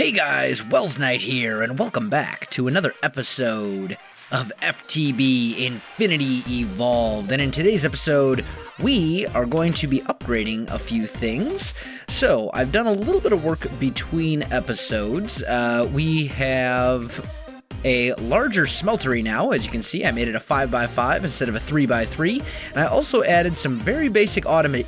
Hey guys, Welsknight here, and welcome back to another episode of FTB Infinity Evolved. And in today's episode, we are going to be upgrading a few things. So, I've done a little bit of work between episodes. We have a larger smeltery now. As you can see, I made it a 5x5 instead of a 3x3, and I also added some very basic automation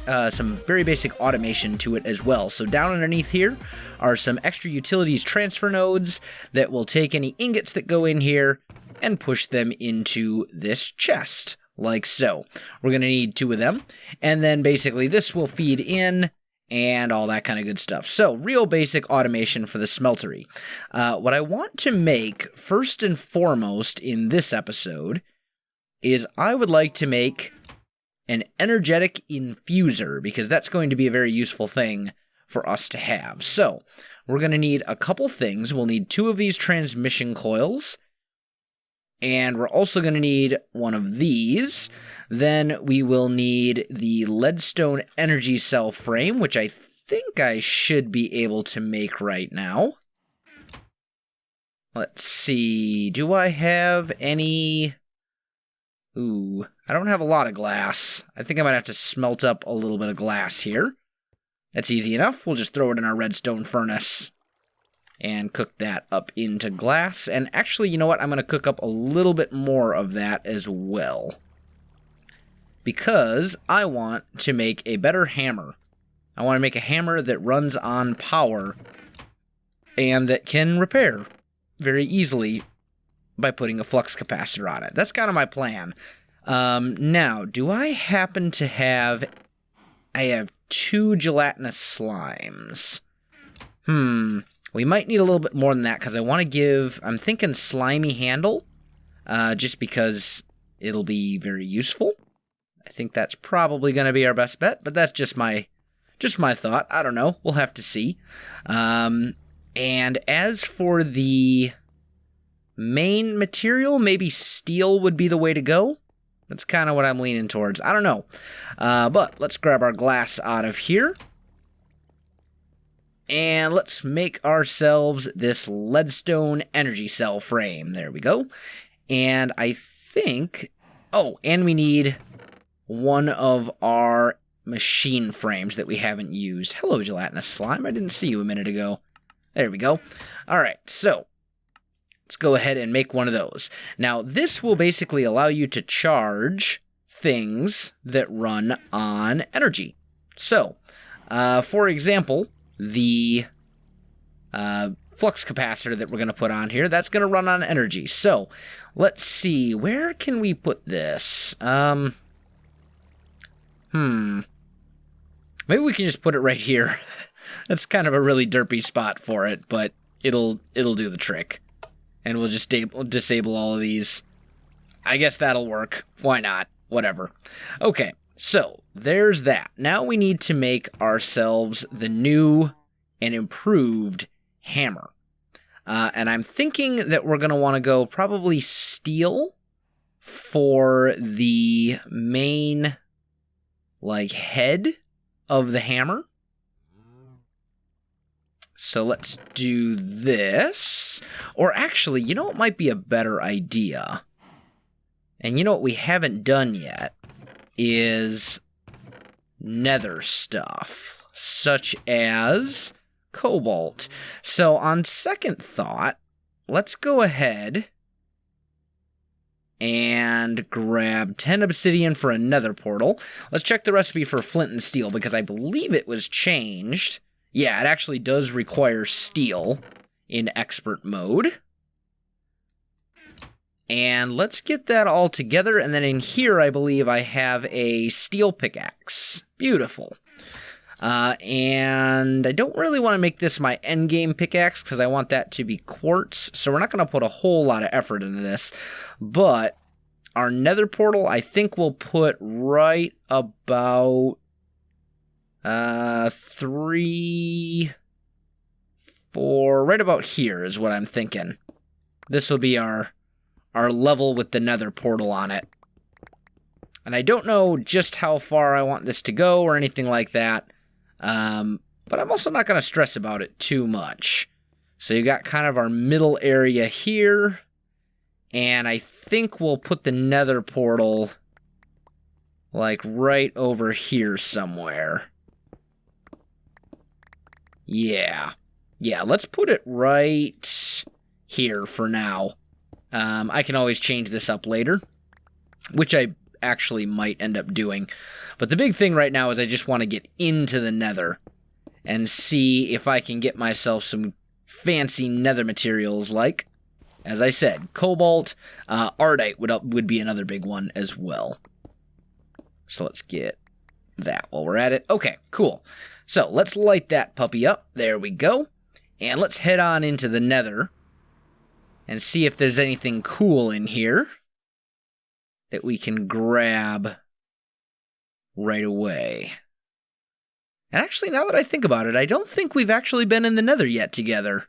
to it as well. So down underneath here are some extra utilities transfer nodes that will take any ingots that go in here and push them into this chest, like so. We're going to need 2 of them, and then basically this will feed in and all that kind of good stuff. So, real basic automation for the smeltery. What I want to make, first and foremost in this episode, is I would like to make an energetic infuser, because that's going to be a very useful thing for us to have. So, we're going to need a couple things. We'll need 2 of these transmission coils, and we're also going to need 1 of these. Then we will need the leadstone energy cell frame, which I think I should be able to make right now. Let's see, do I have any... Ooh, I don't have a lot of glass. I think I might have to smelt up a little bit of glass here. That's easy enough. We'll just throw it in our redstone furnace and cook that up into glass. And actually, you know what? I'm going to cook up a little bit more of that as well, because I want to make a better hammer. I want to make a hammer that runs on power and that can repair very easily by putting a flux capacitor on it. That's kind of my plan. Now, do I happen to have... I have 2 gelatinous slimes. We might need a little bit more than that, because I want to give... I'm thinking slimy handle, just because it'll be very useful. I think that's probably going to be our best bet, but that's just my thought. I don't know. We'll have to see. And as for the main material, maybe steel would be the way to go. That's kind of what I'm leaning towards. I don't know. But let's grab our glass out of here. And let's make ourselves this leadstone energy cell frame. There we go. And I think... Oh, and we need 1 of our machine frames that we haven't used. Hello, gelatinous slime. I didn't see you a minute ago. There we go. All right, so let's go ahead and make 1 of those. Now, this will basically allow you to charge things that run on energy. So, for example, the flux capacitor that we're going to put on here, that's going to run on energy. So, let's see, where can we put this? Maybe we can just put it right here. That's kind of a really derpy spot for it, but it'll do the trick. And we'll just disable all of these. I guess that'll work. Why not? Whatever. Okay, so there's that. Now we need to make ourselves the new and improved hammer. And I'm thinking that we're going to want to go probably steel for the main, like, head of the hammer. So let's do this. Or actually, you know what might be a better idea? And you know what we haven't done yet is nether stuff, such as cobalt. So on second thought, let's go ahead and grab 10 obsidian for a nether portal. Let's check the recipe for flint and steel, because I believe it was changed. Yeah, it actually does require steel in expert mode. And let's get that all together, and then in here I believe I have a steel pickaxe. Beautiful. And I don't really want to make this my endgame pickaxe, because I want that to be quartz, so we're not going to put a whole lot of effort into this. But our nether portal, I think we'll put right about 3, 4, right about here is what I'm thinking. This will be our level with the nether portal on it. And I don't know just how far I want this to go or anything like that. But I'm also not going to stress about it too much. So you got kind of our middle area here. And I think we'll put the nether portal like right over here somewhere. Yeah. Yeah, let's put it right here for now. I can always change this up later, which I actually might end up doing. But the big thing right now is I just want to get into the nether and see if I can get myself some fancy nether materials like, as I said, cobalt, ardite would be another big one as well. So let's get that while we're at it. Okay, cool. So let's light that puppy up. There we go. And let's head on into the nether and see if there's anything cool in here that we can grab right away. And actually, now that I think about it, I don't think we've actually been in the nether yet together.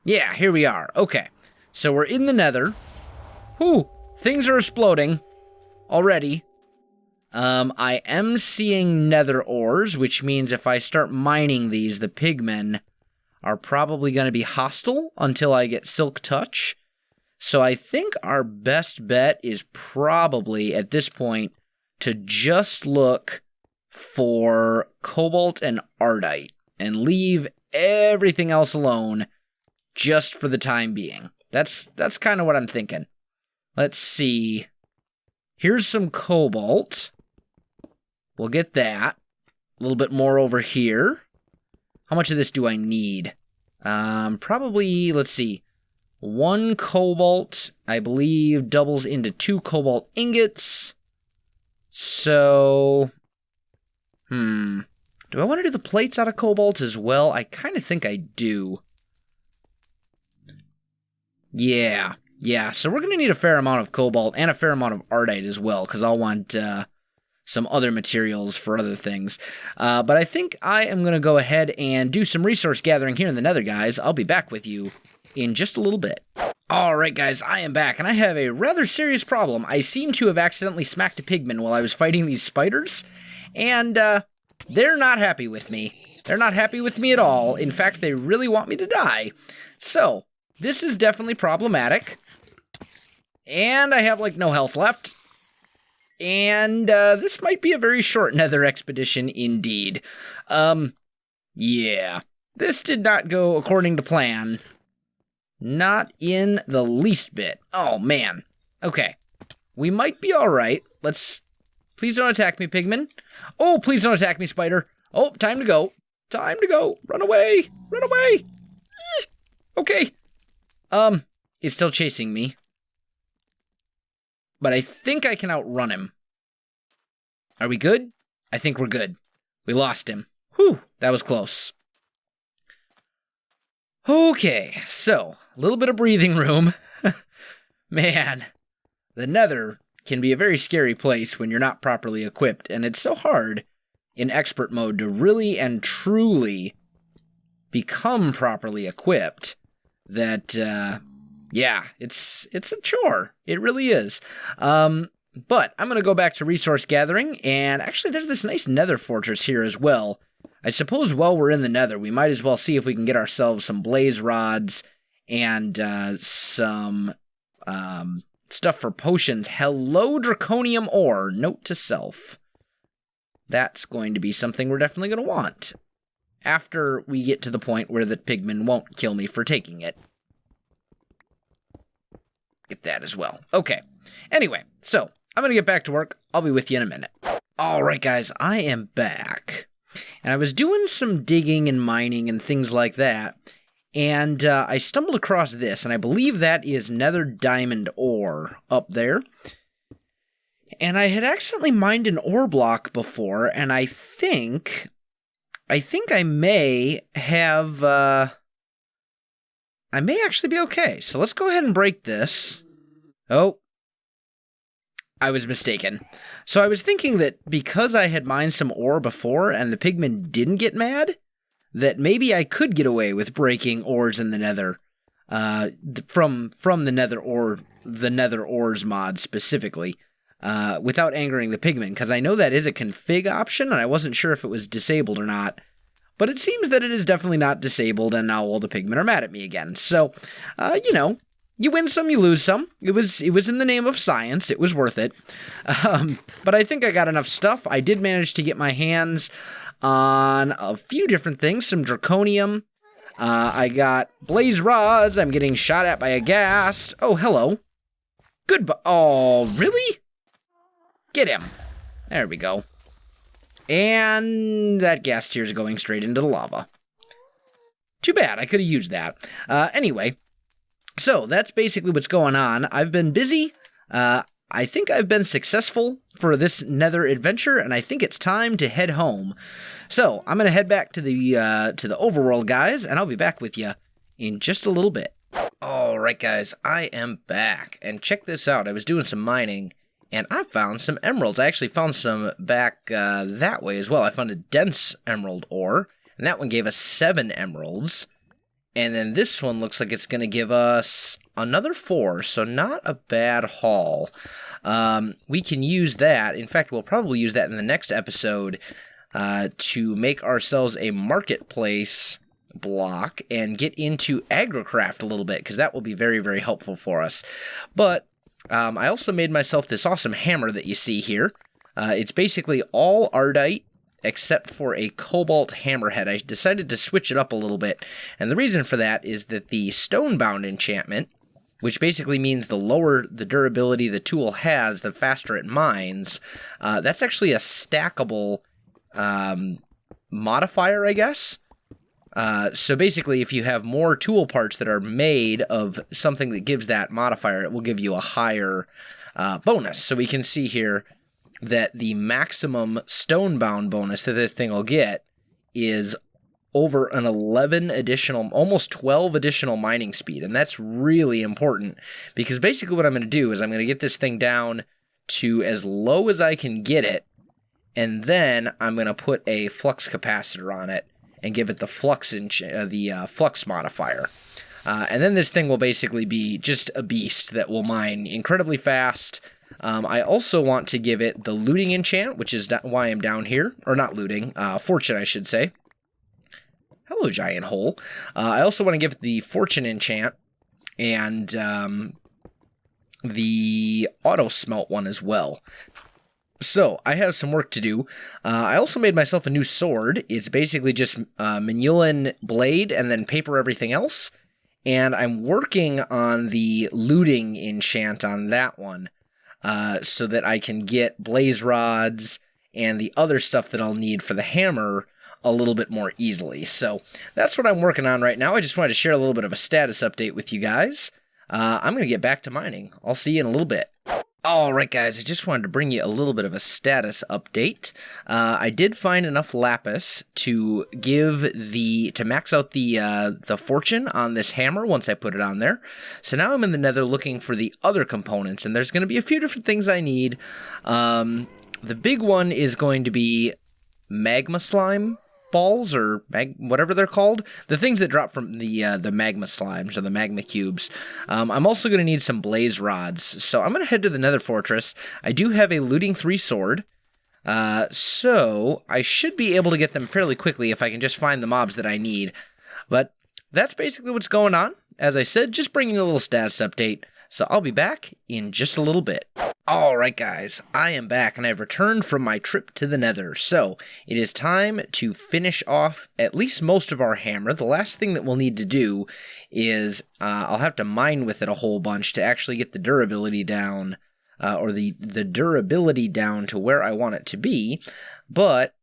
Yeah, here we are. Okay, so we're in the nether. Whew, things are exploding already. I am seeing nether ores, which means if I start mining these, the pigmen are probably going to be hostile until I get silk touch. So I think our best bet is probably, at this point, to just look for cobalt and ardite and leave everything else alone just for the time being. That's kind of what I'm thinking. Let's see. Here's some cobalt. We'll get that. A little bit more over here. How much of this do I need? Probably, let's see. 1 cobalt, I believe, doubles into 2 cobalt ingots. So, do I want to do the plates out of cobalt as well? I kind of think I do. Yeah, so we're going to need a fair amount of cobalt and a fair amount of ardite as well, because I'll want some other materials for other things. But I think I am going to go ahead and do some resource gathering here in the nether, guys. I'll be back with you in just a little bit. Alright guys, I am back, and I have a rather serious problem. I seem to have accidentally smacked a pigman while I was fighting these spiders, and they're not happy with me. They're not happy with me at all. In fact, they really want me to die. So, this is definitely problematic. And I have, like, no health left. And this might be a very short nether expedition indeed. Yeah. This did not go according to plan. Not in the least bit. Oh, man. Okay. We might be alright. Let's... Please don't attack me, pigman. Oh, please don't attack me, spider. Oh, time to go. Time to go. Run away. Run away. Okay. He's still chasing me. But I think I can outrun him. Are we good? I think we're good. We lost him. Whew, that was close. Okay, so, a little bit of breathing room. Man, the nether can be a very scary place when you're not properly equipped, and it's so hard in expert mode to really and truly become properly equipped that, yeah, it's a chore. It really is. But I'm going to go back to resource gathering, and actually there's this nice nether fortress here as well. I suppose while we're in the nether, we might as well see if we can get ourselves some blaze rods and some stuff for potions. Hello, draconium ore. Note to self. That's going to be something we're definitely going to want after we get to the point where the pigman won't kill me for taking it. Get that as well. Okay. Anyway, so I'm going to get back to work. I'll be with you in a minute. All right, guys, I am back. And I was doing some digging and mining and things like that, and I stumbled across this, and I believe that is nether diamond ore up there. And I had accidentally mined an ore block before, and I think I may have, I may actually be okay. So let's go ahead and break this. Oh. I was mistaken. So I was thinking that because I had mined some ore before and the pigmen didn't get mad, that maybe I could get away with breaking ores in the nether, from the nether ores mod specifically, without angering the pigmen, because I know that is a config option, and I wasn't sure if it was disabled or not but it seems that it is definitely not disabled, and now all the pigmen are mad at me again. So, you know, you win some, you lose some. It was in the name of science. It was worth it. But I think I got enough stuff. I did manage to get my hands on a few different things. Some draconium. I got blaze rods. I'm getting shot at by a ghast. Oh, hello. Goodbye. Oh, really? Get him. There we go. And that gas tier is going straight into the lava. Too bad, I could have used that. Anyway, so that's basically what's going on. I've been busy. I think I've been successful for this Nether adventure, and I think it's time to head home. So I'm going to head back to the overworld, guys, and I'll be back with you in just a little bit. All right, guys, I am back, and check this out. I was doing some mining, and I found some emeralds. I actually found some back that way as well. I found a dense emerald ore, and that one gave us 7 emeralds. And then this one looks like it's going to give us another 4, so not a bad haul. We can use that. In fact, we'll probably use that in the next episode to make ourselves a marketplace block and get into agrocraft a little bit, because that will be very, very helpful for us. But I also made myself this awesome hammer that you see here. It's basically all ardite except for a cobalt hammerhead. I decided to switch it up a little bit, and the reason for that is that the stonebound enchantment, which basically means the lower the durability the tool has, the faster it mines, that's actually a stackable modifier, I guess. So basically, if you have more tool parts that are made of something that gives that modifier, it will give you a higher bonus. So we can see here that the maximum stonebound bonus that this thing will get is over an 11 additional, almost 12 additional mining speed. And that's really important, because basically what I'm going to do is I'm going to get this thing down to as low as I can get it, and then I'm going to put a flux capacitor on it and give it the flux flux modifier. And then this thing will basically be just a beast that will mine incredibly fast. I also want to give it the looting enchant, which is why I'm down here. Or not looting, fortune, I should say. Hello, giant hole. I also want to give it the fortune enchant and the auto smelt one as well. So, I have some work to do. I also made myself a new sword. It's basically just Manulin blade and then paper everything else. And I'm working on the looting enchant on that one, so that I can get blaze rods and the other stuff that I'll need for the hammer a little bit more easily. So that's what I'm working on right now. I just wanted to share a little bit of a status update with you guys. I'm going to get back to mining. I'll see you in a little bit. Alright guys, I just wanted to bring you a little bit of a status update. I did find enough lapis to max out the fortune on this hammer once I put it on there. So now I'm in the Nether looking for the other components, and there's going to be a few different things I need. The big one is going to be magma slime balls, or whatever they're called, the things that drop from the magma slimes or the magma cubes. I'm also going to need some blaze rods, so I'm going to head to the Nether fortress. I do have a looting 3 sword, so I should be able to get them fairly quickly if I can just find the mobs that I need. But that's basically what's going on. As I said, just bringing a little status update, so I'll be back in just a little bit. Alright guys, I am back and I've returned from my trip to the Nether, so it is time to finish off at least most of our hammer. The last thing that we'll need to do is, I'll have to mine with it a whole bunch to actually get the durability down, or the durability down to where I want it to be, but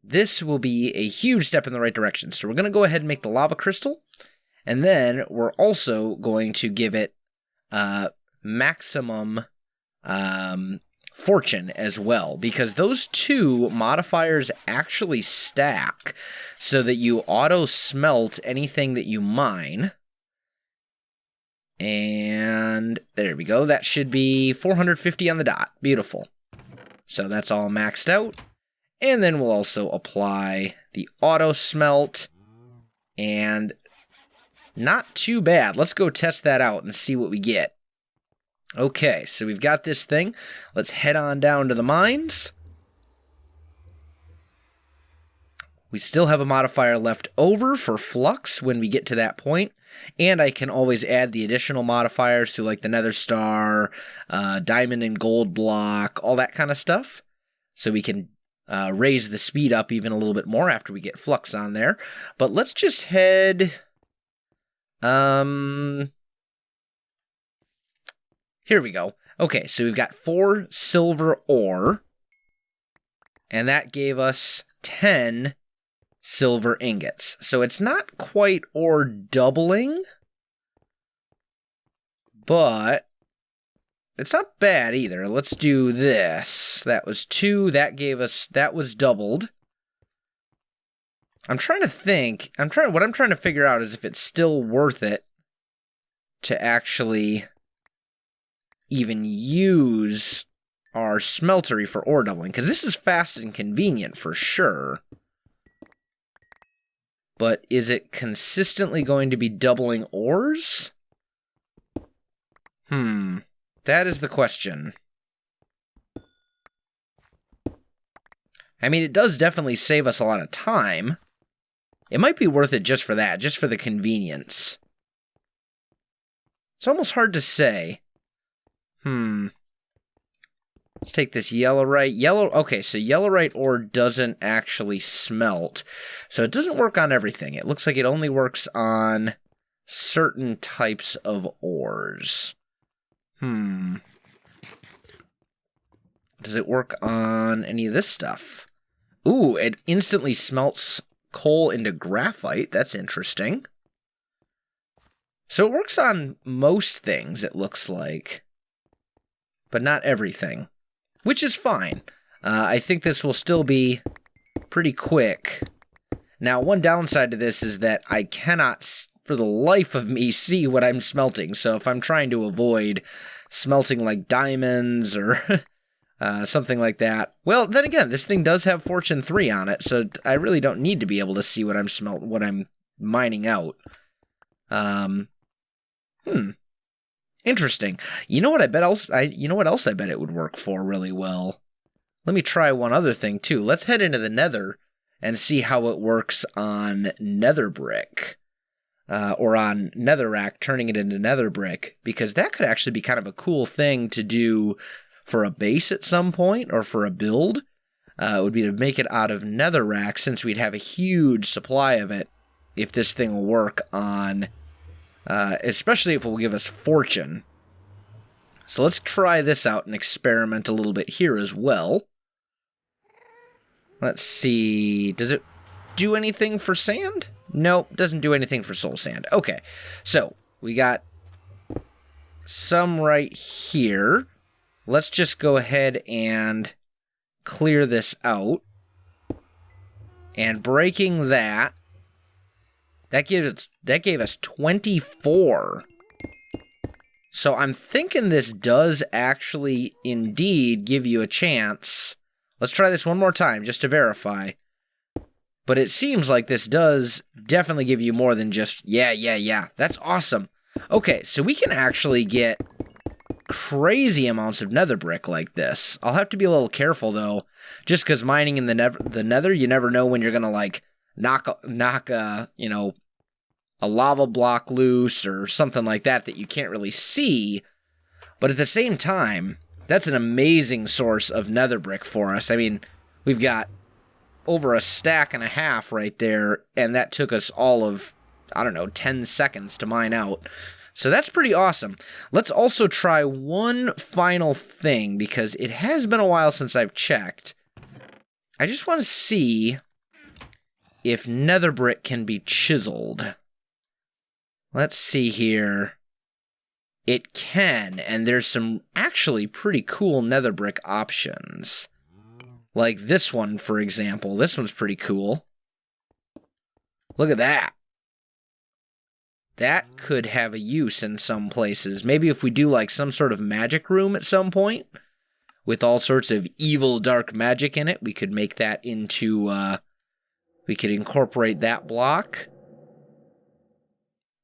this will be a huge step in the right direction. So we're going to go ahead and make the lava crystal, and then we're also going to give it maximum fortune as well, because those two modifiers actually stack so that you auto smelt anything that you mine. And there we go. That should be 450 on the dot. Beautiful. So that's all maxed out. And then we'll also apply the auto smelt, and not too bad. Let's go test that out and see what we get. Okay, so we've got this thing. Let's head on down to the mines. We still have a modifier left over for flux when we get to that point, and I can always add the additional modifiers to like the Nether Star, diamond and gold block, all that kind of stuff. So we can raise the speed up even a little bit more after we get flux on there. But let's just head... Here we go. Okay, so we've got 4 silver ore, and that gave us 10 silver ingots. So it's not quite ore doubling, but it's not bad either. Let's do this. That was 2, that gave us, that was doubled. I'm trying to think, what I'm trying to figure out is if it's still worth it to actually even use our smeltery for ore doubling, because this is fast and convenient for sure. But is it consistently going to be doubling ores? That is the question. I mean, it does definitely save us a lot of time. It might be worth it just for that, just for the convenience. It's almost hard to say. Let's take this yellowite. Okay, so yellowite ore doesn't actually smelt. So it doesn't work on everything. It looks like it only works on certain types of ores. Does it work on any of this stuff? Ooh, it instantly smelts coal into graphite. That's interesting. So it works on most things, it looks like. But not everything. Which is fine. I think this will still be pretty quick. Now, one downside to this is that I cannot, for the life of me, see what I'm smelting. So if I'm trying to avoid smelting like diamonds or something like that, well, then again, this thing does have Fortune 3 on it, so I really don't need to be able to see what I'm mining out. Interesting. You know what I bet it would work for really well? Let me try one other thing too. Let's head into the Nether and see how it works on Nether brick. Or on Netherrack, turning it into Nether brick, because that could actually be kind of a cool thing to do for a base at some point, or for a build. It would be to make it out of Netherrack, since we'd have a huge supply of it if this thing will work on... especially if it will give us fortune. So let's try this out and experiment a little bit here as well. Let's see. Does it do anything for sand? Nope, doesn't do anything for soul sand. Okay, so we got some right here. Let's just go ahead and clear this out. And breaking that, that gave us 24. So I'm thinking this does actually indeed give you a chance. Let's try this one more time just to verify. But it seems like this does definitely give you more than just, yeah. That's awesome. Okay, so we can actually get crazy amounts of nether brick like this. I'll have to be a little careful, though. Just because mining in the nether, you never know when you're going to, like, knock a lava block loose or something like that you can't really see. But at the same time, that's an amazing source of nether brick for us. I mean, we've got over a stack and a half right there, and that took us all of, 10 seconds to mine out. So that's pretty awesome. Let's also try one final thing, because it has been a while since I've checked. I just want to see if nether brick can be chiseled. Let's see here. It can, and there's some actually pretty cool nether brick options. Like this one, for example. This one's pretty cool. Look at that. That could have a use in some places. Maybe if we do like some sort of magic room at some point, with all sorts of evil dark magic in it, we could make that into, we could incorporate that block.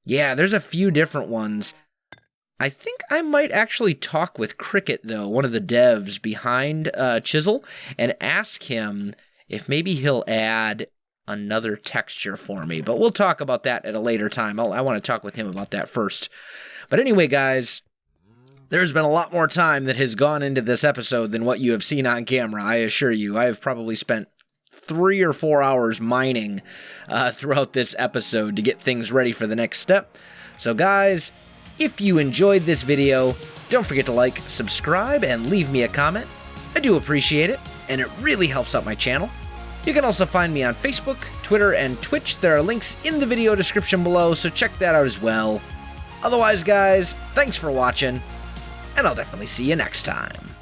Yeah, there's a few different ones. I think I might actually talk with Cricket, though, one of the devs behind Chisel, and ask him if maybe he'll add another texture for me. But we'll talk about that at a later time. I want to talk with him about that first. But anyway, guys, there's been a lot more time that has gone into this episode than what you have seen on camera, I assure you. I have probably spent 3 or 4 hours mining throughout this episode to get things ready for the next step. So guys, if you enjoyed this video, don't forget to like, subscribe, and leave me a comment. I do appreciate it, and it really helps out my channel. You can also find me on Facebook, Twitter, and Twitch. There are links in the video description below, so check that out as well. Otherwise, guys, thanks for watching, and I'll definitely see you next time.